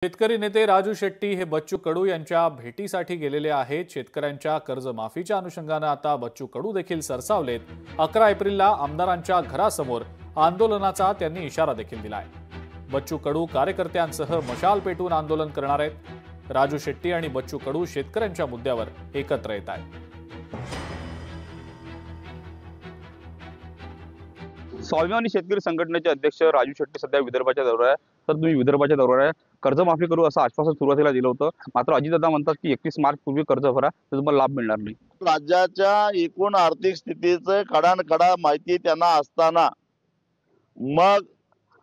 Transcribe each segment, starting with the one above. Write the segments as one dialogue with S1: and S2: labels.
S1: शेतकरी नेते राजू शेट्टी हे बच्चू कडू यांच्या भेटीसाठी गेलेले आहेत। शेतकऱ्यांच्या कर्जमाफीच्या अनुषंगाने आता बच्चू कडू देखील सरसावलेत। 11 एप्रिलला आमदारांच्या घरासमोर आंदोलनाचा त्यांनी इशारा देखील दिलाय। बच्चू कडू कार्यकर्त्यांसह मशाल पेटून आंदोलन करणार आहेत। राजू शेट्टी आणि बच्चू कडू शेतकऱ्यांच्या मुद्द्यावर एकत्र येत आहेत।
S2: स्वाभिमानी शेतकरी संघटनेचे अध्यक्ष राजू शेट्टी सध्या विदर्भाच्या दौऱ्यावर आहे। तर तुम्ही विदर्भाच्या दौऱ्यावर आहे, कर्जमाफी करू असं आश्वासन सुरुवातीला दिलं होतं। मात्र अजितदादा म्हणतात की 31 मार्च पूर्वी कर्ज भरा, तर तुम्हाला लाभ मिळणार नाही।
S3: राज्याच्या एकूण आर्थिक स्थितीचं खडानखडा माहिती त्यांना असताना मग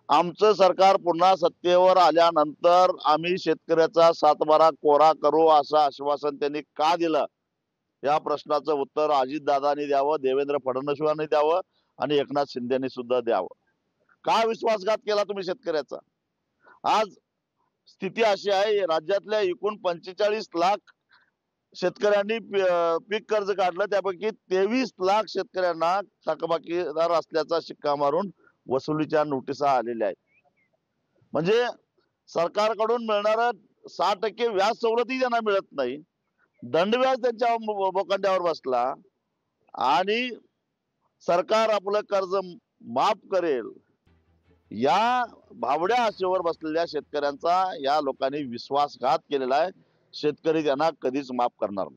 S3: आमचं सरकार पुन्हा सत्तेवर आल्यानंतर आम्ही शेतकऱ्याचा सातबारा कोरा करू असं आश्वासन त्यांनी का दिलं, या प्रश्नाचं उत्तर अजितदादांनी द्यावं, देवेंद्र फडणवीसांनी द्यावं आणि एकनाथ शिंदेनी सुद्धा द्यावं। का विश्वासघात केला तुम्ही शेतकऱ्याचा? आज स्थिती अशी आहे, राज्यातल्या एकूण 45 लाख शेतकऱ्यांनी पीक कर्ज काढलं, त्यापैकी 23 लाख शेतकऱ्यांना थकबाकीदार असल्याचा शिक्का मारून वसुलीच्या नोटिसा आलेल्या आहेत। म्हणजे सरकारकडून मिळणारा 6% व्याज सवलतही त्यांना मिळत नाही, दंडव्याज त्यांच्या बोकांड्यावर बसला आणि सरकार आपलं कर्ज माफ करेल या भावड्या आशेवर बसलेल्या शेतकऱ्यांचा या लोकांनी विश्वासघात केलेला आहे। शेतकरी त्यांना कधीच माफ करणार नाही।